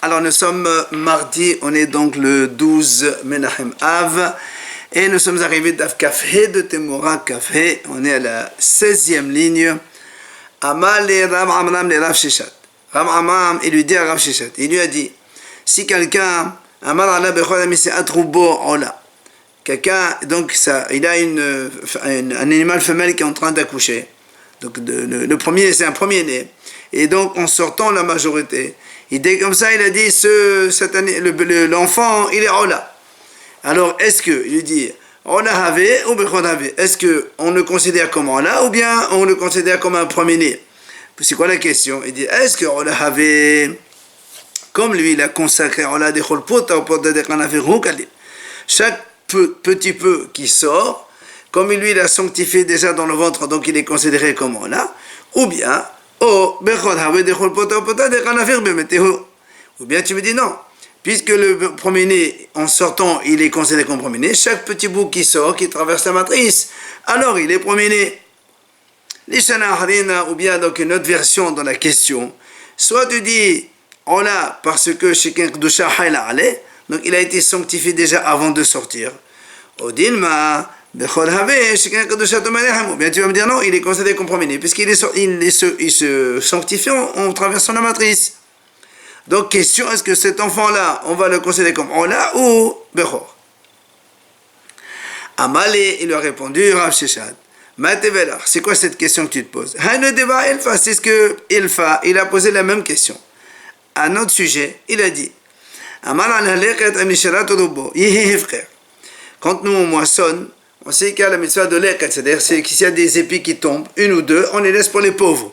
Alors nous sommes mardi, on est donc le 12 Menachem Av, et nous sommes arrivés d'Af Kafhe de Temura Kafhe, on est à la 16e ligne. Amal le Rav Amram le Rav Shishat. Rav Amram, il lui dit à Rav Shishat, il lui a dit, si quelqu'un, Amal Allah Bechol Amisi Atrubo Ola, quelqu'un, donc ça, il a un animal femelle qui est en train d'accoucher, donc le premier, c'est un premier-né, et donc en sortant la majorité, il dit comme ça, il a dit, l'enfant, il est Ola. Alors, est-ce que, il lui dit, Ola Have ou Bechol Have, est-ce qu'on le considère comme Ola ou bien on le considère comme un premier-né? C'est quoi la question? Il dit, est-ce que Ola Have, comme lui, il a consacré Ola de Cholpota au Pota de Kanafiru Kali, chaque petit peu qui sort, comme lui, il a sanctifié déjà dans le ventre, donc il est considéré comme Ola, ou bien, ou bien tu me dis non, puisque le premier-né en sortant il est considéré comme premier-né, chaque petit bout qui sort, qui traverse la matrice, alors il est premier-né. Ou bien donc une autre version dans la question, soit tu dis on l'a parce que donc il a été sanctifié déjà avant de sortir, ou bien tu vas me dire non, il est considéré comme premier-né, puisqu'il se sanctifie en traversant la matrice. Donc, question, est-ce que cet enfant-là, on va le considérer comme Ola ou Bechor? Amalé, il lui a répondu, Rav Shishat, c'est quoi cette question que tu te poses? C'est ce que Ilfa, il a posé la même question. À notre sujet, il a dit, quand nous on moissonne, on sait qu'il y a la mitzvah de l'eket, c'est-à-dire qu'il y a des épis qui tombent, une ou deux, on les laisse pour les pauvres.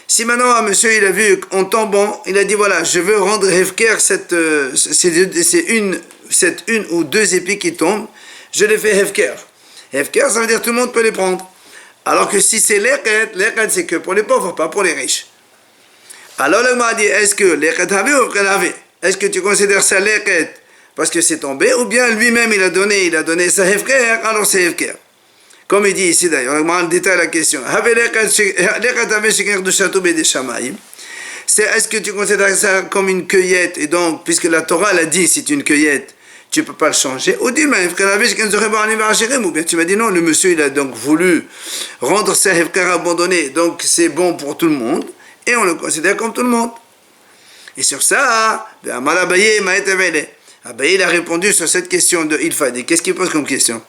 Si maintenant un monsieur il a vu en tombant, il a dit voilà, je veux rendre hefker cette une ou deux épis qui tombent, je les fais hefker. Hefker, ça veut dire tout le monde peut les prendre. Alors que si c'est l'eket c'est que pour les pauvres, pas pour les riches. Alors le m'a dit, est-ce que l'eket avait ou l'eket? Est-ce que tu considères ça l'eket parce que c'est tombé, ou bien lui-même il a donné sa hefker, alors c'est hefker. Comme il dit ici d'ailleurs, on détaille la question. C'est est-ce que tu considères ça comme une cueillette, et donc, puisque la Torah l'a dit, c'est une cueillette, tu ne peux pas le changer. Ou bien tu m'as dit non, le monsieur il a donc voulu rendre sa hefker abandonnée, donc c'est bon pour tout le monde, et on le considère comme tout le monde. Et sur ça, Abaye, il a répondu sur cette question de Ilfadi. Qu'est-ce qu'il pose comme question?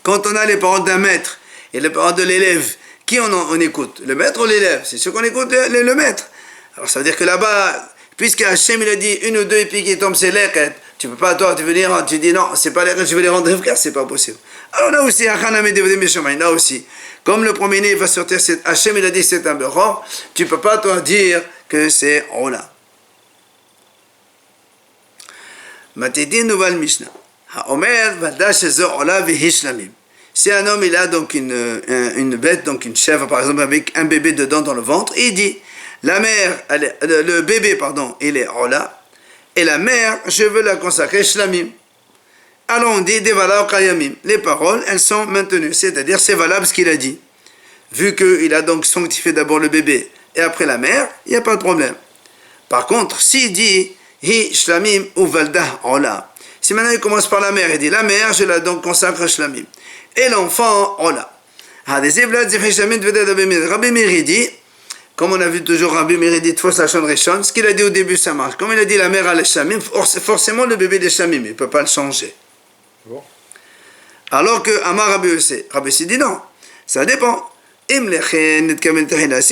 Quand on a les paroles d'un maître et les paroles de l'élève, qui on écoute? Le maître ou l'élève? C'est sûr qu'on écoute le maître. Alors ça veut dire que là-bas, puisque Hachem il a dit une ou deux épis qui tombent, c'est l'eket, tu peux pas, toi, tu dis non, c'est pas l'eket, je vais les rendre hefker, c'est pas possible. Alors là aussi, là aussi, comme le premier-né va sortir, Hachem il a dit c'est un bechor, tu peux pas, toi, dire que c'est Ola. Matidi nouvelle Mishnah. Haomer vadash zo Ola vihishlamim. Si un homme il a donc une bête, donc une chèvre par exemple avec un bébé dedans dans le ventre, il dit la mère, le bébé pardon, il est Ola, et la mère, je veux la consacrer shlamim. Alors on dit devala kayamim. Les paroles, elles sont maintenues, c'est-à-dire c'est valable ce qu'il a dit. Vu qu'il a donc sanctifié d'abord le bébé et après la mère, il n'y a pas de problème. Par contre, s'il dit hi shlamim ou valdah ola, si maintenant il commence par la mère, il dit la mère, je la donc consacre shlamim, et l'enfant ola. Rabbi Meir dit, comme on a vu toujours Rabbi Meir dit ce qu'il a dit au début ça marche. Comme il a dit la mère a les shlamim, forcément le bébé des shlamim, il ne peut pas le changer. Bon. Alors que Amar Rabbi Yossi dit non, ça dépend. Si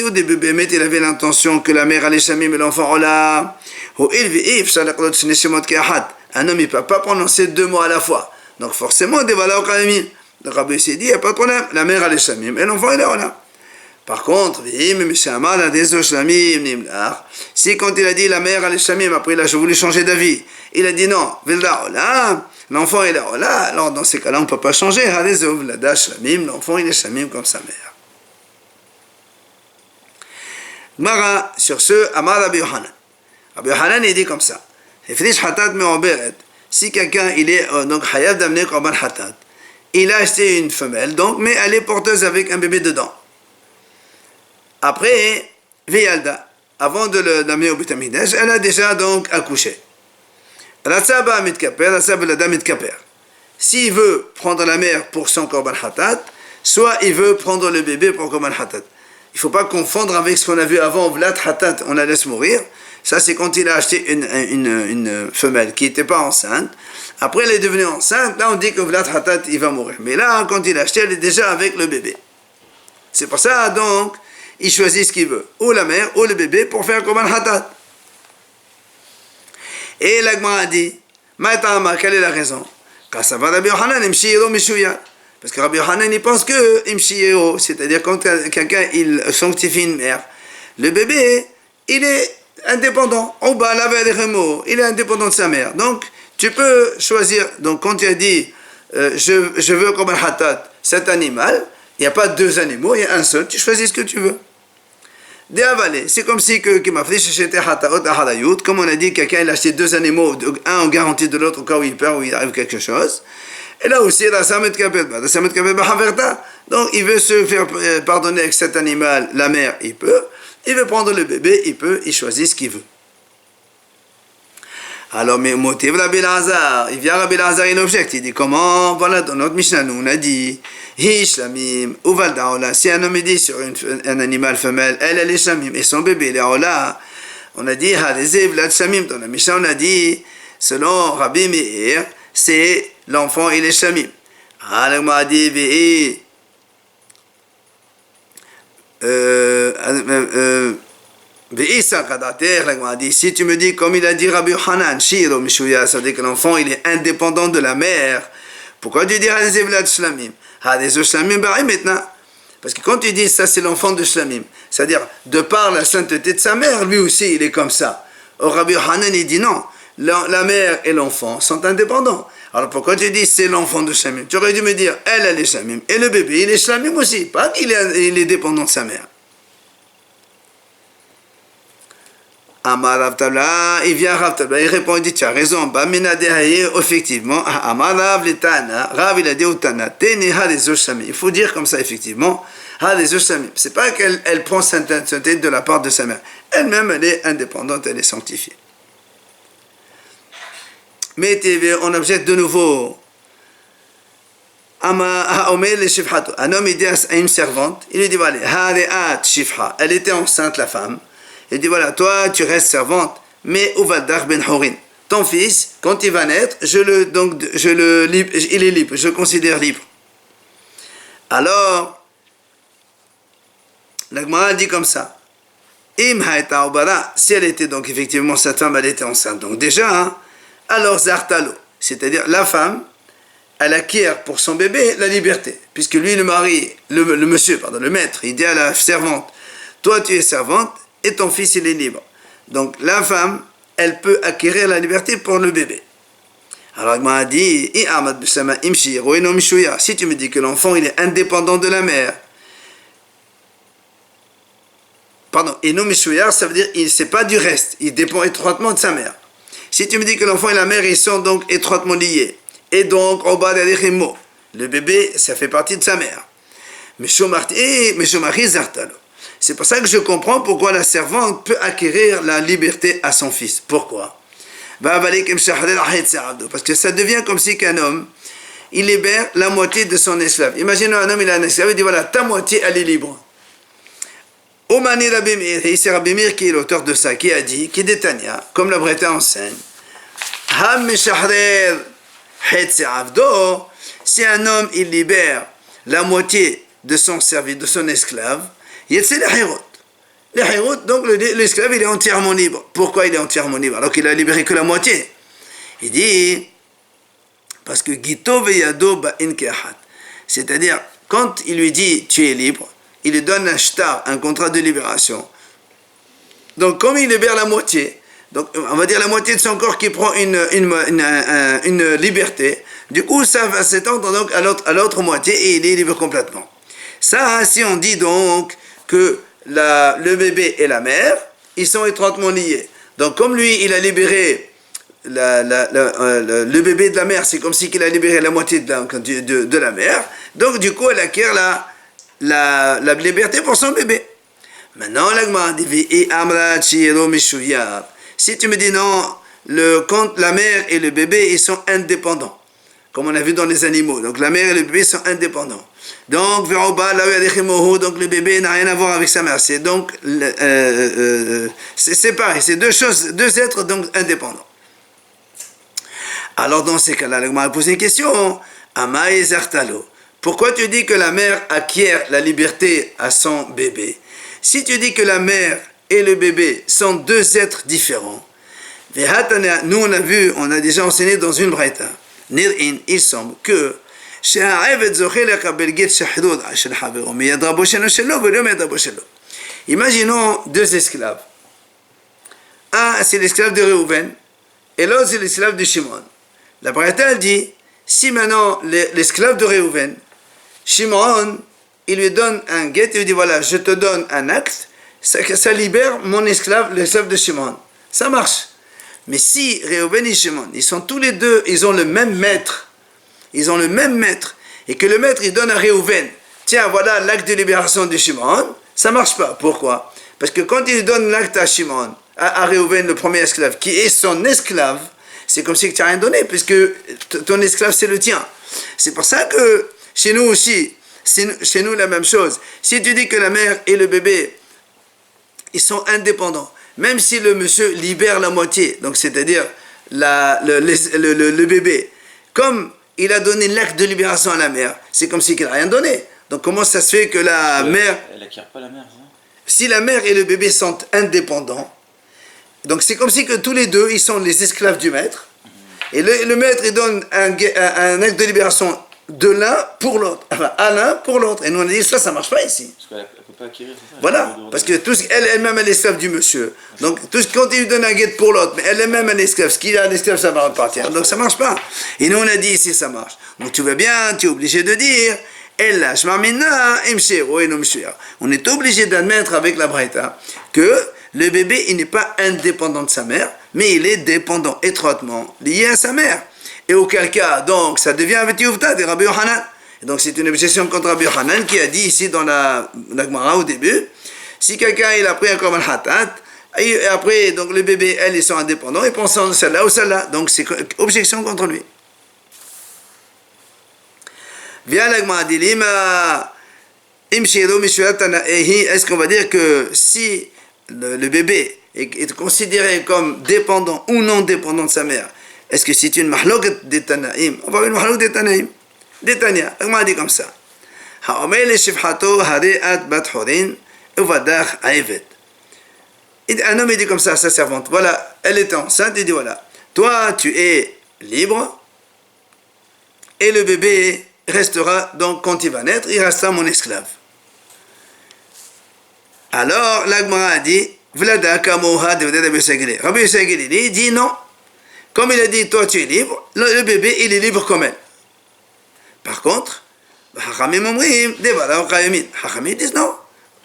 au début Bémet il avait l'intention que la mère allait shamim et l'enfant Ola, un homme il ne peut pas prononcer deux mots à la fois, donc forcément des valeurs kayamim. Donc Rabbi Yossi dit il n'y a pas de problème, la mère allait shamim et l'enfant il est Ola. Par contre, si quand il a dit la mère allait shamim, après il a voulu changer d'avis, il a dit non, vilda Ola, l'enfant il est Ola, alors dans ces cas-là on ne peut pas changer, l'enfant il est shamim comme sa mère. Mara, sur ce, Amar Rabbi Yohanan. Rabbi Yohanan, il dit comme ça. Si quelqu'un, il est donc hayav d'amener korban hatat, il a acheté une femelle, donc, mais elle est porteuse avec un bébé dedans. Après, Veyalda, avant de l'amener au Beth Amikdash, elle a déjà donc accouché. S'il veut prendre la mère pour son korban hatat, soit il veut prendre le bébé pour korban hatat. Il ne faut pas confondre avec ce qu'on a vu avant, vlat hatat, on la laisse mourir. Ça, c'est quand il a acheté une femelle qui n'était pas enceinte. Après, elle est devenue enceinte. Là, on dit que vlat hatat, il va mourir. Mais là, quand il a acheté, elle est déjà avec le bébé. C'est pour ça, donc, il choisit ce qu'il veut. Ou la mère, ou le bébé, pour faire korban hatat. Et l'Agma a dit, Maïtama, quelle est la raison? Parce que Rabbi Yochanan, il pense que Imshiyero, c'est-à-dire quand quelqu'un il sanctifie une mère, le bébé, il est indépendant. Il est indépendant de sa mère. Donc, tu peux choisir. Donc, quand tu as dit, je veux comme un hatat, cet animal, il n'y a pas deux animaux, il y a un seul, tu choisis ce que tu veux. C'est comme si comme on a dit, quelqu'un il a acheté deux animaux, un en garantie de l'autre au cas où il perd ou il arrive quelque chose. Et là aussi, donc il veut se faire pardonner avec cet animal, la mère, il peut. Il veut prendre le bébé, il peut, il choisit ce qu'il veut. Alors, mais motive Rabbi Elazar, il vient Rabbi Elazar, il objecte, il dit comment, voilà, dans notre Mishnah, nous on a dit, Hishlamim, Uvaldaola, si un homme dit sur un animal femelle, elle est Shlamim, et son bébé, il est Ola, on a dit, Hadezev, la Shlamim, dans la Mishnah, on a dit, selon Rabbi Meir, c'est l'enfant, il est Shlamim. Alors, on a dit, si tu me dis comme il a dit Rabbi Yochanan, Shiro Mishuya, ça veut dire que l'enfant il est indépendant de la mère, pourquoi tu dis Hadezé Vlad Shlamim? Hadezé Shlamim Barim maintenant. Parce que quand tu dis ça c'est l'enfant de Shlamim, c'est-à-dire de par la sainteté de sa mère, lui aussi il est comme ça. Or Rabbi Yochanan il dit non, la mère et l'enfant sont indépendants. Alors pourquoi tu dis c'est l'enfant de Shlamim? Tu aurais dû me dire elle est Shlamim et le bébé il est Shlamim aussi, pas qu'il est dépendant de sa mère. Amar Rav Tabla, il vient Rav Tabla, il répond, il dit, tu as raison, effectivement, Amar Rav Letana, Rav il a dit au Tana, il faut dire comme ça, effectivement, c'est pas qu'elle prend sainteté de la part de sa mère, elle-même elle est indépendante, elle est sanctifiée. Mais on objecte de nouveau, un homme il dit à une servante, il lui dit, voilà, elle était enceinte la femme. Il dit voilà, toi tu restes servante, mais Uvaldar ben Horin, ton fils, quand il va naître, il est libre, je le considère libre. Alors, la Gemara dit comme ça, si elle était donc effectivement cette femme, elle était enceinte, donc déjà, alors Zartalo, c'est-à-dire la femme, elle acquiert pour son bébé la liberté, puisque lui le mari, le maître, il dit à la servante, toi tu es servante, et ton fils il est libre. Donc la femme, elle peut acquérir la liberté pour le bébé. Alors il m'a dit, si tu me dis que l'enfant il est indépendant de la mère, pardon, et non mishouya, ça veut dire il c'est pas du reste, il dépend étroitement de sa mère. Si tu me dis que l'enfant et la mère ils sont donc étroitement liés, et donc le bébé ça fait partie de sa mère. C'est pour ça que je comprends pourquoi la servante peut acquérir la liberté à son fils. Pourquoi? Parce que ça devient comme si qu'un homme, il libère la moitié de son esclave. Imaginons un homme, il a un esclave, il dit voilà, ta moitié, elle est libre. Omani Rabbi Meir, et c'est Rabbi Meir qui est l'auteur de ça, qui a dit, qui détania, comme la Breta enseigne, si un homme, il libère la moitié de son service, de son esclave, il y a les hirot, donc l'esclave il est entièrement libre. Pourquoi il est entièrement libre alors qu'il a libéré que la moitié? Il dit parce que Gito veyado ba'in kehat, c'est-à-dire quand il lui dit tu es libre, il lui donne un shtar, un contrat de libération. Donc comme il libère la moitié, donc on va dire la moitié de son corps qui prend une liberté, du coup ça va s'étendre donc à l'autre moitié et il est libre complètement. Ça, si on dit donc que le bébé et la mère, ils sont étroitement liés. Donc comme lui, il a libéré le bébé de la mère, c'est comme si il a libéré la moitié de la mère, donc du coup, elle acquiert la liberté pour son bébé. Maintenant, l'agma dit si tu me dis non, la mère et le bébé, ils sont indépendants. Comme on a vu dans les animaux. Donc la mère et le bébé sont indépendants. Donc, donc le bébé n'a rien à voir avec sa mère. C'est donc c'est pareil, c'est deux êtres donc indépendants. Alors dans ces cas-là, l'agma a posé une question. Pourquoi tu dis que la mère acquiert la liberté à son bébé? Si tu dis que la mère et le bébé sont deux êtres différents, nous on a déjà enseigné dans une braïta, il semble que imaginons deux esclaves. Un, c'est l'esclave de Réhouven, et l'autre, c'est l'esclave de Shimon. La braïta dit, si maintenant l'esclave de Réhouven, Shimon, il lui donne un guet, il lui dit voilà, je te donne un acte, ça libère mon esclave, l'esclave de Shimon. Ça marche. Mais si Réhouven et Shimon, ils sont tous les deux, ils ont le même maître, et que le maître il donne à Réhouven, tiens voilà l'acte de libération de Shimon, ça marche pas. Pourquoi? Parce que quand il donne l'acte à Shimon, à Réhouven, le premier esclave, qui est son esclave, c'est comme si tu n'as rien donné, puisque ton esclave c'est le tien. C'est pour ça que chez nous aussi, chez nous la même chose. Si tu dis que la mère et le bébé, ils sont indépendants, même si le monsieur libère la moitié, donc c'est-à-dire le bébé, comme il a donné l'acte de libération à la mère, c'est comme s'il n'a rien donné. Donc comment ça se fait que la mère... Elle n'acquiert pas la mère, ça? Si la mère et le bébé sont indépendants, donc c'est comme si que tous les deux, ils sont les esclaves du maître, et le maître, il donne un acte de libération de l'un pour l'autre, enfin à l'un pour l'autre. Et nous on a dit ça marche pas ici. Parce qu'elle ne peut pas acquérir, c'est ça? Voilà, parce que elle-même elle est esclave du monsieur. Donc quand il lui donne un guet pour l'autre, mais elle-même elle est esclave, ce qu'il a un esclave ça va repartir. Donc ça marche pas. Et nous on a dit ici ça marche. Donc tu vas bien, tu es obligé de dire on est obligé d'admettre avec la braïta que le bébé il n'est pas indépendant de sa mère, mais il est dépendant étroitement lié à sa mère. Et auquel cas, donc, ça devient avec Yuvta de Rabbi Yohanan. Et donc, c'est une objection contre Rabbi Yohanan qui a dit ici dans la Gemara au début, si quelqu'un il a pris un korban hatat, et après, donc le bébé, elle, ils sont indépendants, ils pensent en celle-là ou celle-là. Donc, c'est objection contre lui. Vient la Gemara dit, est-ce qu'on va dire que si le bébé est considéré comme dépendant ou non dépendant de sa mère, est-ce que c'est une mahlouk des Tanaïm? On va voir une mahlouk des Tanaïm. Des Tania. On m'a dit comme ça. Ha'omel le shifhato hari'at bat horin uvadach aïvet. Un homme il dit comme ça à sa servante. Voilà, elle était enceinte. Il dit voilà, toi tu es libre et le bébé restera, donc quand il va naître, il restera mon esclave. Alors, l'Agmara a dit, Vlada kamoha de Rabbi Yosef. Rabbi Yosef il dit non. Comme il a dit, toi tu es libre, le bébé il est libre comme elle. Par contre, Hachamim disent non.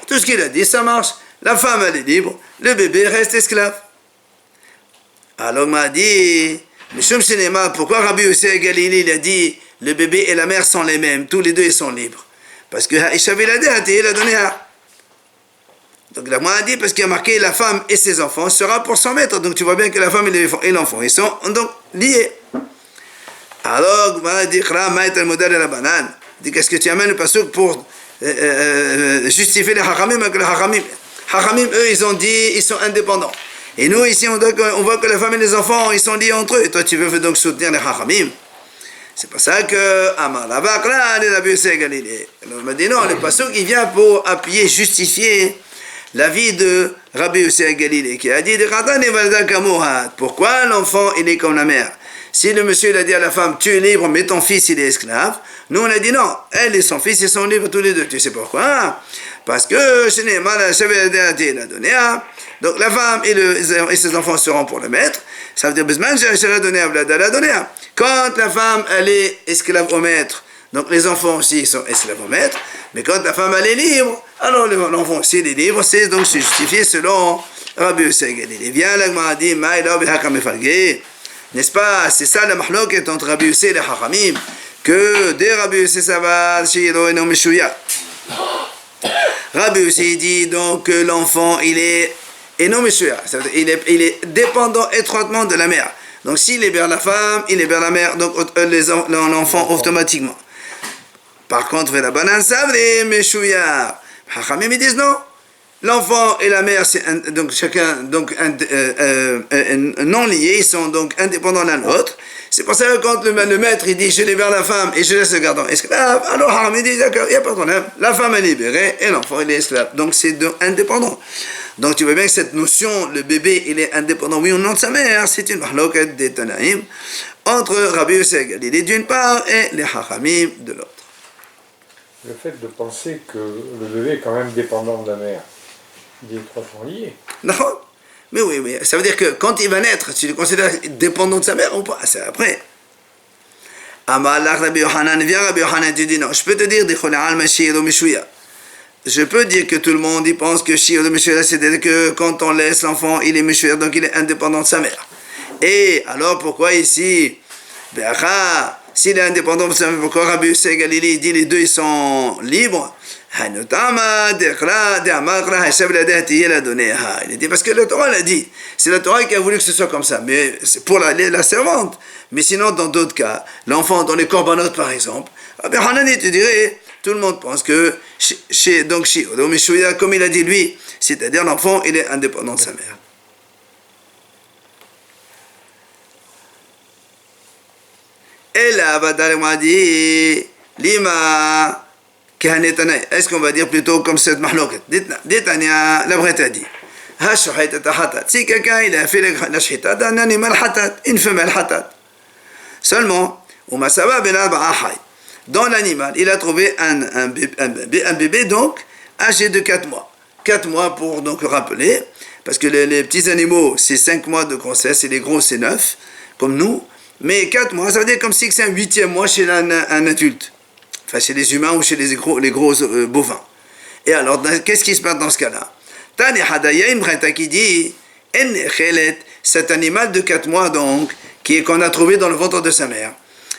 Tout ce qu'il a dit, ça marche. La femme elle est libre, le bébé reste esclave. Alors on m'a dit, pourquoi Rabbi Yosef Galilée il a dit, le bébé et la mère sont les mêmes, tous les deux ils sont libres. Parce que Haïcha il a donné à. Donc la a dit parce qu'il y a marqué la femme et ses enfants sera pour 100 mètres. Donc tu vois bien que la femme et l'enfant ils sont donc liés. Alors on dit qu'est-ce que tu amènes le pasuk pour justifier les hachamim avec les hachamim. Hachamim eux ils ont dit ils sont indépendants. Et nous ici on voit que la femme et les enfants ils sont liés entre eux. Et toi tu veux donc soutenir les hachamim. C'est pour ça que Amar la Bakra de Rabbi Yosef Galilée. On m'a dit non, le pasuk il vient pour appuyer, justifier l'avis de Rabbi Yosef Galilée qui a dit pourquoi l'enfant il est comme la mère? Si le monsieur il a dit à la femme tu es libre mais ton fils il est esclave, nous on a dit non, elle et son fils ils sont libres tous les deux. Tu sais pourquoi? Parce que donc la femme et ses enfants seront pour le maître. Ça veut dire quand la femme elle est esclave au maître, donc les enfants aussi sont esclaves au maître, mais quand la femme elle est libre, alors l'enfant aussi il est libre, c'est donc justifié selon Rabbi Yosef Galilée. Viens là, m'a dit, n'est-ce pas? C'est ça la mahloket entre Rabbi Yosef et les Hachamim, que des Rabbi Yosef Savar, Shiro et Nomishouya. Rabbi aussi dit donc que l'enfant, il est non Meshuya, il est dépendant étroitement de la mère. Donc s'il héberge la femme, il héberge la mère, donc l'enfant automatiquement. Par contre, la banane savre Meshuya. Hachamim ils disent non. L'enfant et la mère, c'est donc chacun non liés, ils sont donc indépendants l'un de l'autre. C'est pour ça que quand le maître il dit je libère la femme et je laisse le gardien esclave, alors Hachamim dit d'accord, il n'y a pas de problème. La femme est libérée et l'enfant il est esclave. Donc c'est indépendant. Donc tu vois bien que cette notion, le bébé il est indépendant, oui ou non de sa mère, c'est une mahloket des Tanaïm entre Rabbi Yossi Galili d'une part et les Hachamim de l'autre. Le fait de penser que le bébé est quand même dépendant de la mère, il est étroitement lié. Non, mais oui, mais ça veut dire que quand il va naître, tu le considères dépendant de sa mère ou pas, c'est après. Amalach Rabbi Yohanan, viens Rabbi Yohanan, tu dis non, je peux te dire, je peux dire que tout le monde il pense que Shir de Meshuya, c'est-à-dire que quand on laisse l'enfant, il est Meshuya, donc il est indépendant de sa mère. Et alors pourquoi ici, s'il est indépendant de sa mère, pourquoi Rabbi Yossi Galili dit les deux ils sont libres? Il dit parce que la Torah l'a dit. C'est la Torah qui a voulu que ce soit comme ça. Mais c'est pour la servante. Mais sinon, dans d'autres cas, l'enfant dans les corbanotes par exemple, Rabbi Hanani te dirait, tout le monde pense que donc Meshuya, comme il a dit lui, c'est-à-dire l'enfant, il est indépendant de sa mère. Et là, Badal dit, Lima. Est-ce qu'on va dire plutôt comme cette mahloket? Détania, la Brette a dit. Si quelqu'un il a fait la shita d'un animal hatat, une femelle hatat. Seulement, dans l'animal, il a trouvé un bébé donc âgé de 4 mois. 4 mois pour donc rappeler, parce que les petits animaux, c'est 5 mois de grossesse, et les gros, c'est 9, comme nous. Mais 4 mois, ça veut dire comme si c'est un 8e mois chez un adulte. Enfin, chez les humains ou chez les gros bovins. Et alors, qu'est-ce qui se passe dans ce cas-là? Tani Hadaya, une breta qui dit, cet animal de 4 mois donc, qu'on a trouvé dans le ventre de sa mère,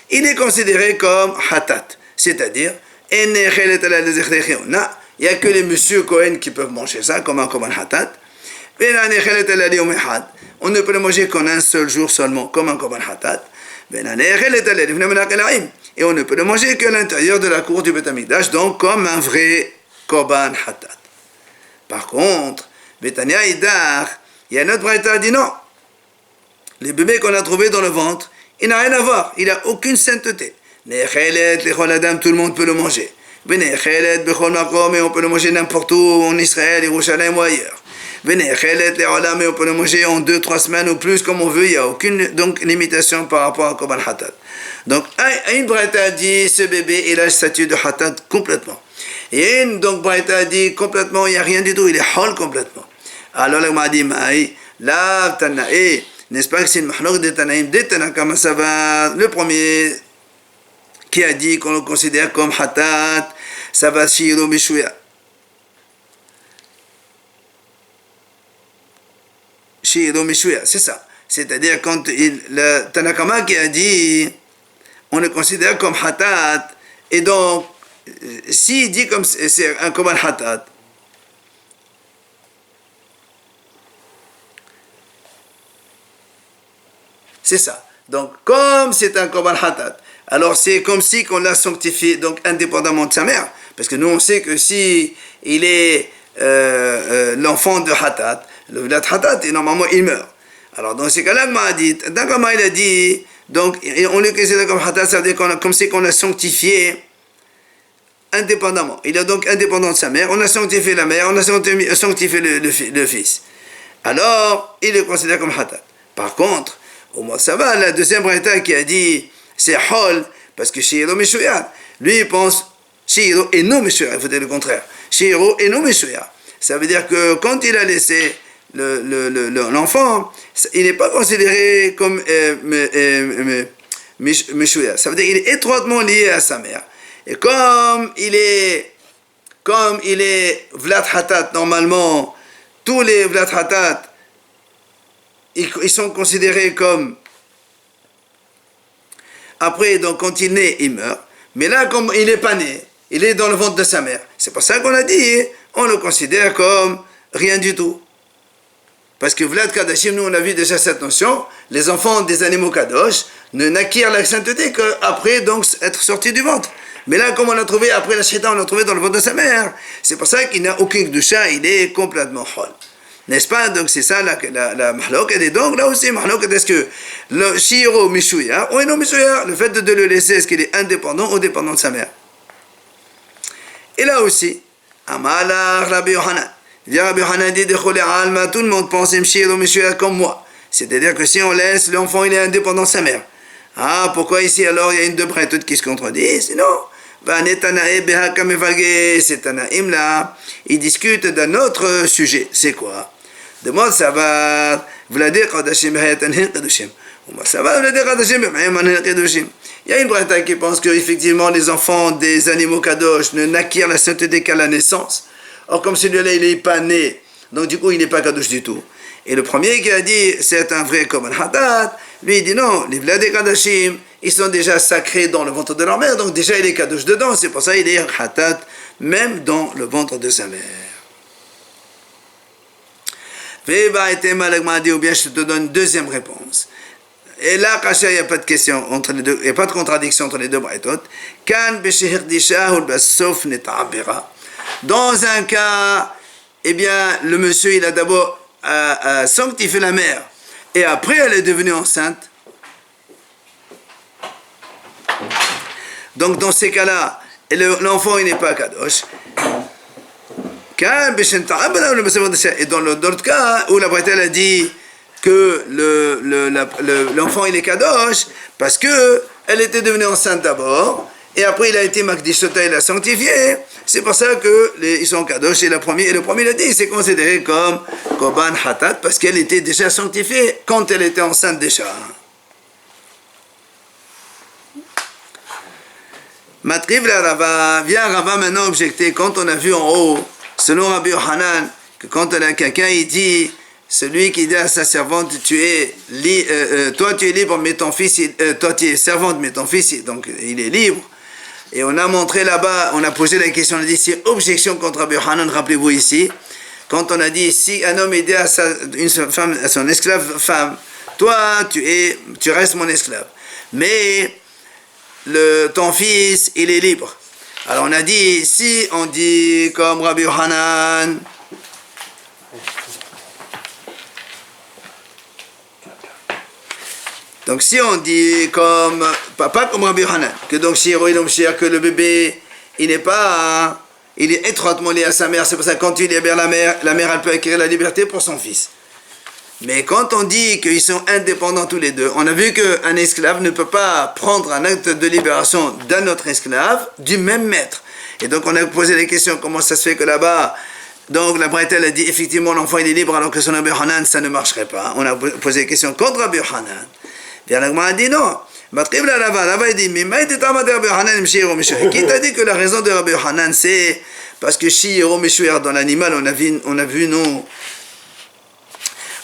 il est considéré comme hatat, c'est-à-dire, il n'y a que les monsieur Cohen qui peuvent manger ça, comme un hatat. On ne peut le manger qu'en un seul jour seulement, comme un korban hatat. Et on ne peut le manger qu'à l'intérieur de la cour du Beth Amikdash, donc comme un vrai korban hatat. Par contre, Betania Idar, il y a un autre braïta qui dit non. Les bébés qu'on a trouvés dans le ventre, il n'a rien à voir, il n'a aucune sainteté. Tout le monde peut le manger. Et on peut le manger n'importe où, en Israël, Yerushalayim ou ailleurs. Mais on peut le manger en 2-3 semaines ou plus comme on veut, il n'y a aucune donc, limitation par rapport à korban hatat. Donc, une braïta dit ce bébé il a le statut de hatat complètement. Et une donc braïta dit complètement, il n'y a rien du tout, il est hol complètement. Alors, le m'a dit, la tanaï, n'est-ce pas que c'est une mahlok de tanaïm, de tanakama ça va, le premier qui a dit qu'on le considère comme hatat, ça va shiro mishuya. Shiro mishuya, c'est ça. C'est-à-dire quand le Tanakama qui a dit on le considère comme hatat, et donc s'il dit comme c'est un korban hatat, c'est ça. Donc comme c'est un korban hatat, alors c'est comme si qu'on l'a sanctifié donc indépendamment de sa mère, parce que nous on sait que si il est l'enfant de hatat, le vlat hatat, et normalement il meurt. Alors dans ces cas-là, il a dit, donc on le considère comme hatat, ça veut dire comme si qu'on l'a sanctifié indépendamment. Il est donc indépendant de sa mère, on a sanctifié la mère, on a sanctifié le fils. Alors, il le considère comme hatat. Par contre, au moins ça va, la deuxième braïta qui a dit, c'est hol, parce que Shiro Meshuya, lui il pense, Shiro et non Meshuya, il faut dire le contraire. Shiro et non Meshuya. Ça veut dire que quand il a laissé l'enfant, il n'est pas considéré comme Meshuya. Ça veut dire qu'il est étroitement lié à sa mère. Et comme il est Vlat Hatat, normalement, tous les Vlat Hatat, ils sont considérés comme... Après, donc, quand il naît, il meurt. Mais là, comme il n'est pas né, il est dans le ventre de sa mère. C'est pour ça qu'on a dit, on le considère comme rien du tout. Parce que Vlad Kadashim, nous on a vu déjà cette notion, les enfants des animaux Kadosh ne n'acquièrent la sainteté qu'après donc être sortis du ventre. Mais là, comme on l'a trouvé après la Shita, on l'a trouvé dans le ventre de sa mère. C'est pour ça qu'il n'a aucun Kedusha, il est complètement hol. N'est-ce pas? Donc c'est ça la mahloket. Et donc là aussi, mahloket, est-ce que le Shiro Mishuya ou non Mishuya, le fait de le laisser, est-ce qu'il est indépendant ou dépendant de sa mère? Et là aussi, Amalach Rabbi Yohanan. Rabbi Yohanan dit tout le monde pense Shiro Mishuya comme moi. C'est-à-dire que si on laisse, l'enfant il est indépendant de sa mère. Ah, pourquoi ici alors il y a une deux toutes qui se contredisent? Non. Ces Tanaïm là, ils discutent d'un autre sujet. C'est quoi? Demande ça va. Il y a une braïta qui pense qu'effectivement les enfants des animaux kadosh ne n'acquièrent la sainteté qu'à la naissance. Or comme celui-là il n'est pas né, donc du coup il n'est pas kadosh du tout. Et le premier qui a dit c'est un vrai comme un hatat, lui il dit non, les vladé kadashim, ils sont déjà sacrés dans le ventre de leur mère, donc déjà il est kadosh dedans, c'est pour ça qu'il est hatat même dans le ventre de sa mère. Ou bien je te donne une deuxième réponse. Et là, il n'y a pas de question entre les deux, il n'y a pas de contradiction entre les deux braïtot. Dans un cas, eh bien, le monsieur, il a d'abord sanctifié la mère, et après, elle est devenue enceinte. Donc, dans ces cas-là, l'enfant, il n'est pas kadosh. Et dans l'autre cas, où la bretelle a dit que l'enfant il est kadosh, parce que elle était devenue enceinte d'abord, et après il a été makdishota, il l'a sanctifié, c'est pour ça qu'ils sont kadosh, et le premier l'a dit, c'est considéré comme koban hatat, parce qu'elle était déjà sanctifiée quand elle était enceinte déjà. Matriv la Rava, vient Rava maintenant objecter, quand on a vu en haut, selon Rabbi Yohanan, que quand quelqu'un il dit, celui qui dit à sa servante, toi tu es libre, mais ton fils, toi tu es servante, mais ton fils, donc il est libre. Et on a montré là-bas, on a posé la question, on a dit, c'est objection contre Rabbi Yohanan, rappelez-vous ici, quand on a dit, si un homme dit à son esclave femme, toi tu restes mon esclave, mais ton fils, il est libre. Alors on a dit, si on dit comme Rabbi Yohanan, donc si on dit comme, pas comme Rabbi Yohanan, que donc que le bébé, il est étroitement lié à sa mère, c'est pour ça que quand il libère la mère elle peut acquérir la liberté pour son fils. Mais quand on dit qu'ils sont indépendants tous les deux, on a vu qu'un esclave ne peut pas prendre un acte de libération d'un autre esclave du même maître. Et donc on a posé la question, comment ça se fait que là-bas, donc la bretelle a dit effectivement l'enfant il est libre alors que son Rabbi Yohanan ça ne marcherait pas. On a posé la question contre Rabbi Yohanan. Bien l'agma a dit non. Matriv la Rava dit mais qui t'a dit que la raison de Rabbi Yohanan c'est parce que Shiro Meshuer dans l'animal on a vu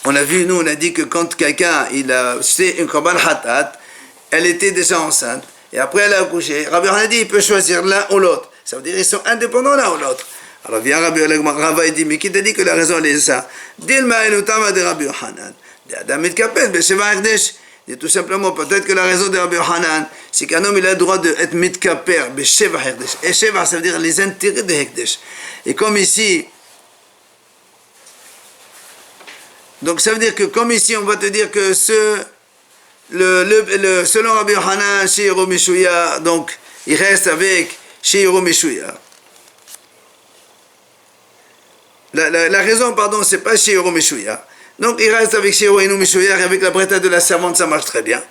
on a dit que quand quelqu'un, c'est une korban hatat, elle était déjà enceinte, et après elle a accouché, Rabbi Yohanan dit, il peut choisir l'un ou l'autre. Ça veut dire qu'ils sont indépendants l'un ou l'autre. Alors vient Rava et dit, mais qui t'a dit que la raison est ça? Dilma enutama de Rabbi Yohanan. Adam mitkapel, besheva hekdesh. Et tout simplement, peut-être que la raison de Rabbi Yohanan, c'est qu'un homme il a le droit d'être mitkaper, besheva hekdesh. Et sheva, ça veut dire les intérêts de hekdesh. Et comme ici, donc ça veut dire que comme ici on va te dire que selon Rabbi Yohanan, Shiro Mishuya, donc il reste avec Shiro Mishuya. La raison, pardon, c'est pas Shiro Mishuya. Donc il reste avec Shiro Mishuya et avec la bretta de la servante, ça marche très bien.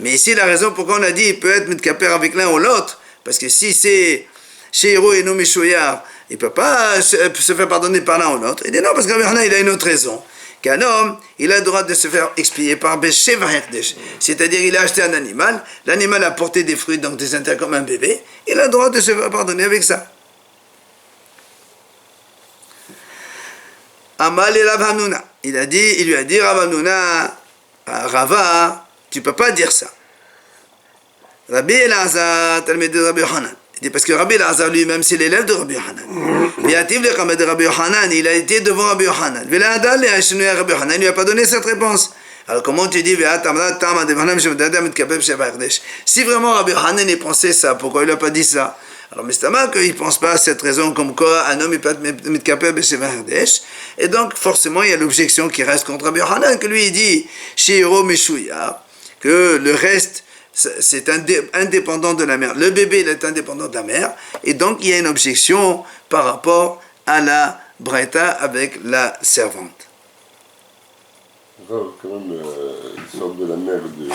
Mais ici la raison pourquoi on a dit il peut être mitkaper avec l'un ou l'autre, parce que si c'est Shiro Mishuya, il ne peut pas se faire pardonner par l'un ou l'autre. Il dit non, parce que Rabbi Yohanan il a une autre raison. Qu'un homme, il a le droit de se faire expier par Besheva Hekdesh. C'est-à-dire, il a acheté un animal, l'animal a porté des fruits, donc des intérêts comme un bébé, il a le droit de se faire pardonner avec ça. Amal et Rav Hamnuna. Il lui a dit Rav Hamnuna, Rava, tu ne peux pas dire ça. Rabbi Elazar, Talmid de Rabbi Yohanan. Il dit parce que Rabbi Elazar lui-même, c'est l'élève de Rabbi Yochanan. Viativ le Kama de Rabbi Yochanan, il a été devant Rabbi Yochanan. Veladal le Hashinu à Rabbi Yochanan, il lui a pas donné cette réponse. Alors comment tu dis, si vraiment Rabbi Yochanan il pensait ça, pourquoi il n'a pas dit ça? Alors, Mestama, qu'il ne pense pas à cette raison comme quoi un homme il peut être mitkapeh b'sheva hardesh. Et donc, forcément, il y a l'objection qui reste contre Rabbi Yochanan, que lui, il dit, Shiro Meshuya, que le reste, c'est indépendant de la mère. Le bébé, il est indépendant de la mère. Et donc, il y a une objection par rapport à la braïta avec la servante. Quand même, l'histoire de la mère et du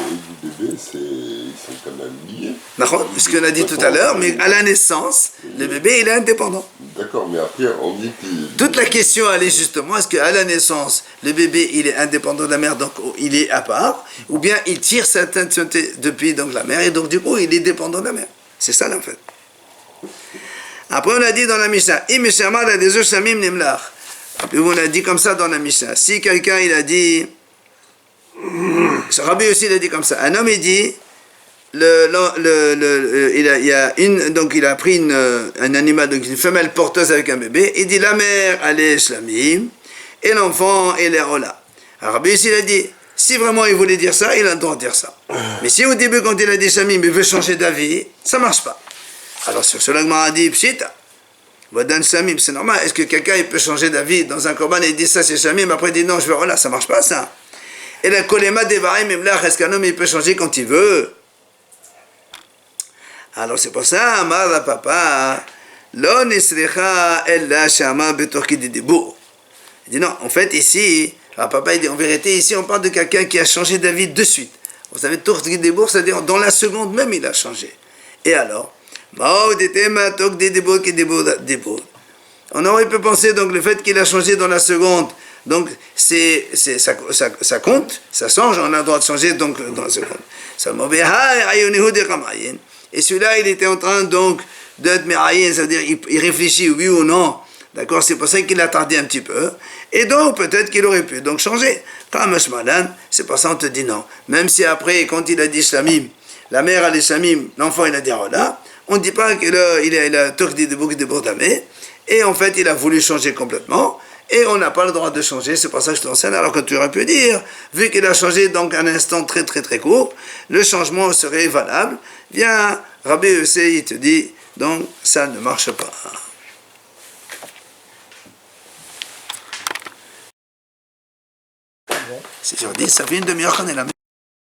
bébé, ils sont quand même liés. D'accord, ce qu'on a dit tout à l'heure, mais à la naissance, le bébé, il est indépendant. D'accord, mais après, on dit qu'il... Toute la question, elle est justement, est-ce qu'à la naissance, le bébé, il est indépendant de la mère, donc il est à part, ou bien il tire sa intensité depuis donc, la mère, et donc du coup, il est dépendant de la mère. C'est ça, en fait. Après, on a dit dans la Mishnah, on a dit comme ça dans la Mishnah. Si quelqu'un, il a dit... Rabbi aussi, il a dit comme ça. Un homme, il dit... il a pris un animal, donc une femelle porteuse avec un bébé. Il dit, la mère, elle est shlamim, et l'enfant, elle est rola. Alors Rabbi aussi, il a dit... Si vraiment il voulait dire ça, il a le droit de dire ça. Mais si au début, quand il a dit shlamim, il veut changer d'avis, ça ne marche pas. Alors sur cela, Gemara a dit, pshita. C'est normal. Est-ce que quelqu'un il peut changer d'avis dans un korban et il dit ça c'est Shamim, après il dit non, je veux là, ça marche pas ça. Et la kolema devarim imlach, est-ce qu'un homme il peut changer quand il veut? Alors c'est pour ça, Amar la papa, lo nisrecha ella shama betorki didibur. Il dit non, en fait ici, la papa il dit en vérité ici on parle de quelqu'un qui a changé d'avis de suite. Vous savez, torki didibur, c'est-à-dire dans la seconde même il a changé. Et alors? On aurait pu penser donc le fait qu'il a changé dans la seconde, donc ça compte, ça change, on a le droit de changer donc dans la seconde. Et celui-là il était en train donc d'être merayen, c'est-à-dire il réfléchit oui ou non, d'accord, c'est pour ça qu'il a tardé un petit peu, et donc peut-être qu'il aurait pu donc changer. C'est pour ça on te dit non, même si après quand il a dit shlamim, la mère a dit shlamim, l'enfant il a dit rola. On ne dit pas qu'il a tordi de bouc de bordamé, et en fait il a voulu changer complètement, et on n'a pas le droit de changer, c'est pour ça que je t'enseigne, alors que tu aurais pu dire, vu qu'il a changé donc un instant très très très court, le changement serait valable, bien Rabbi Yossé il te dit, donc ça ne marche pas. Si je dis, ça fait une demi-heure qu'on est là.